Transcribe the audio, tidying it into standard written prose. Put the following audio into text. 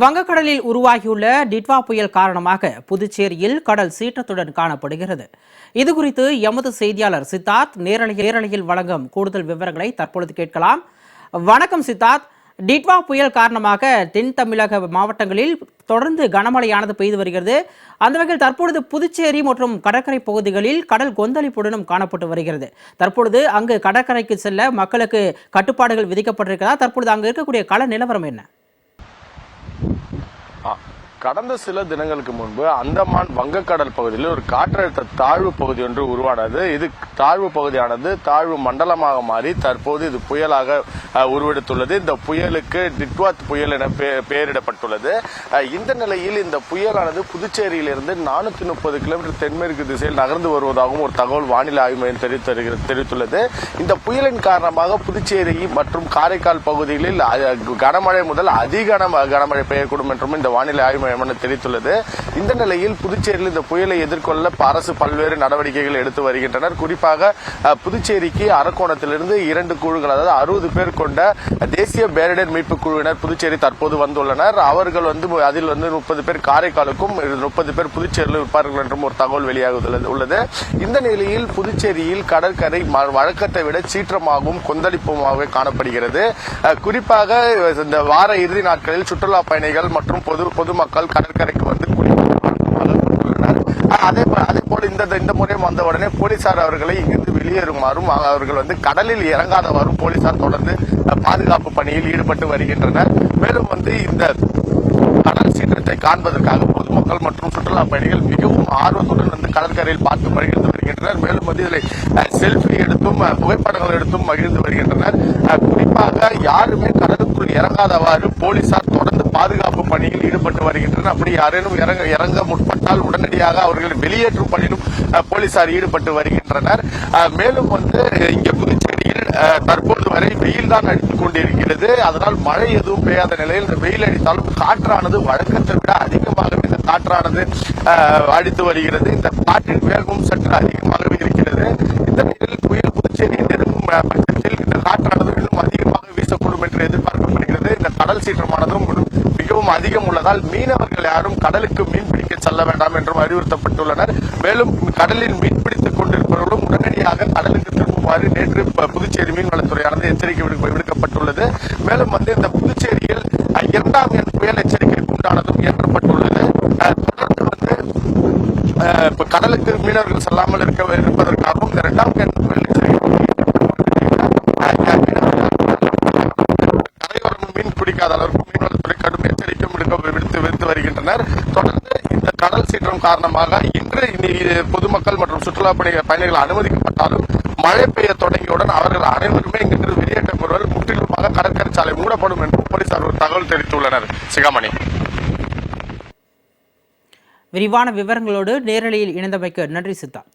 வங்கக்கடலில் உருவாகியுள்ள டிட்வா புயல் காரணமாக புதுச்சேரியில் கடல் சீற்றத்துடன் காணப்படுகிறது. இதுகுறித்து எமது செய்தியாளர் சித்தார்த் நேரலையில் வழங்கும் கூடுதல் விவரங்களை தற்பொழுது கேட்கலாம். வணக்கம் சித்தார்த். டிட்வா புயல் காரணமாக தென் தமிழக மாவட்டங்களில் தொடர்ந்து கனமழையானது பெய்து வருகிறது. அந்த வகையில் தற்பொழுது புதுச்சேரி மற்றும் கடற்கரை பகுதிகளில் கடல் கொந்தளிப்புடனும் காணப்பட்டு வருகிறது. தற்பொழுது அங்கு கடற்கரைக்கு செல்ல மக்களுக்கு கட்டுப்பாடுகள் விதிக்கப்பட்டிருக்கிறதா? தற்பொழுது அங்கு இருக்கக்கூடிய கள நிலவரம் என்ன? கடந்த சில தினங்களுக்கு முன்பு அந்தமான் வங்கக்கடல் பகுதியில் ஒரு காற்றழுத்த தாழ்வு பகுதி ஒன்று உருவானது. இது தாழ்வு பகுதியானது தாழ்வு மண்டலமாக மாறி தற்போது இது புயலாக உருவெடுத்துள்ளது. இந்த புயலுக்கு டிட்வா புயல் என பெயரிடப்பட்டுள்ளது. இந்த நிலையில் இந்த புயலானது புதுச்சேரியிலிருந்து 430 கிலோமீட்டர் தென்மேற்கு திசையில் நகர்ந்து வருவதாகவும் ஒரு தகவல் வானிலை ஆய்வு மையம் தெரிவித்துள்ளது. இந்த புயலின் காரணமாக புதுச்சேரி மற்றும் காரைக்கால் பகுதிகளில் கனமழை முதல் கனமழை பெய்யக்கூடும் என்றும் இந்த வானிலை ஆய்வு மையம் தெரிவித்துள்ளது. இந்த நிலையில் புதுச்சேரியில் இந்த புயலை எதிர்கொள்ள அரசு பல்வேறு நடவடிக்கைகள் எடுத்து வருகின்றனர். குறிப்பாக புதுச்சேரிக்கு அரக்கோணத்திலிருந்து 2 குழுக்கள், அதாவது 60 பேர் கொண்ட தேசிய பேரிடர் மீட்பு குழுவினர் புதுச்சேரி தற்போது வந்துள்ளனர். அவர்கள் அதில் 30 பேர் காரைக்காலுக்கும் 30 பேர் புதுச்சேரியில் இருப்பார்கள் என்றும் ஒரு தகவல் வெளியாக உள்ளது. இந்த நிலையில் புதுச்சேரியில் கடற்கரை வழக்கத்தை விட சீற்றமாகவும் கொந்தளிப்புமாகவே காணப்படுகிறது. குறிப்பாக இந்த வார இறுதி நாட்களில் சுற்றுலா பயணிகள் மற்றும் பொதுமக்கள் கடற்கரைக்கு வந்து அதேபோல இந்த முறை வந்தவுடனே போலீசார் அவர்களை இங்கிருந்து வெளியேறுமாறும் அவர்கள் கடலில் இறங்காதவாறும் போலீசார் தொடர்ந்து பாதுகாப்பு பணியில் ஈடுபட்டு வருகின்றனர். மேலும் இந்த கடல் சீற்றத்தை காண்பதற்காக பொதுமக்கள் மற்றும் சுற்றுலா பயணிகள் மிகவும் ஆர்வத்துடன் கடற்கரையில் பார்த்து மகிழ்ந்து வருகின்றனர். மேலும் இதில் செல்ஃபி எடுத்தும் புகைப்படங்கள் எடுத்தும் மகிழ்ந்து வருகின்றனர். குறிப்பாக யாருமே கடலுக்குள் இறங்காதவாறு போலீசார் தொடர்ந்து பாதுகாப்பு பணியில் ஈடுபட்டு வருகின்றனர். அப்படி யாரேனும் இறங்க முற்பட்டால் உடனடியாக அவர்களை வெளியேற்றும் பணியிலும் போலீசார் ஈடுபட்டு வருகின்றனர். மேலும் இங்க புதுச்சேரியில் தற்போது வரை வெயில் தான் அடித்துக் கொண்டிருக்கிறது. அதனால் மழை எதுவும் பெய்யாத நிலையில் இந்த வெயில் அடித்தாலும் காற்றானது வழக்கத்தை விட அதிகமாகவே இந்த காற்றானது அடித்து வருகிறது. இந்த காற்றின் வேகம் சற்று அதிகமாகவே இருக்கிறது. இந்த நிலையில் புயல் புதுச்சேரியை நெருங்கும் பட்சத்தில் இந்த காற்றானது இன்னும் அதிகமாக வீசக்கூடும் என்று எதிர்பார்க்கப்படுகிறது. இந்த கடல் சீற்றமானதும் மிகவும் அதிகம் உள்ளதால் மீனவர்கள் யாரும் கடலுக்கு மீன்பிடிக்க செல்ல வேண்டாம் என்றும் அறிவுறுத்தப்பட்டுள்ளனர். மேலும் கடலில் மீன்பிடித்துக் கொண்டிருப்பவர்களும் உடனடியாக கடலுக்கு திரும்புமாறு நேற்று புதுச்சேரி மீன்வளத்துறையானது எச்சரிக்கை விடுக்கப்பட்டுள்ளது. மேலும் இந்த புதுச்சேரியில் 2ஆம் எண் புயல் எச்சரிக்கை உண்டானதும் ஏற்றப்பட்டுள்ளது. கடலுக்கு மீனவர்கள் செல்லாமல் இருப்பதற்காகவும் இந்த 2ஆம் எண் புயல் கரையோரம் மீன் பிடிக்காத அளவுக்கு மீன்வளத்துறை கடும் எச்சரிக்கை விடுத்து வருகின்றனர். தொடர்ந்து இந்த கடல் சீற்றம் காரணமாக இன்று பொதுமக்கள் மற்றும் சுற்றுலா பயணிகள் அனுமதிக்கப்பட்டாலும் மழை பெய்ய தொடங்கியவுடன் அவர்கள் அனைவருமே இங்கிருந்து வெளியேற்றப்படுவார்கள். முற்றிலுமாக கடற்கரை சாலை மூடப்படும் என்றும் போலீசார் ஒரு தகவல் தெரிவித்துள்ளனர். சிகாமணி. விரிவான விவரங்களோடு நேரலையில் இணைந்தமைக்கு நன்றி சித்தார்த்.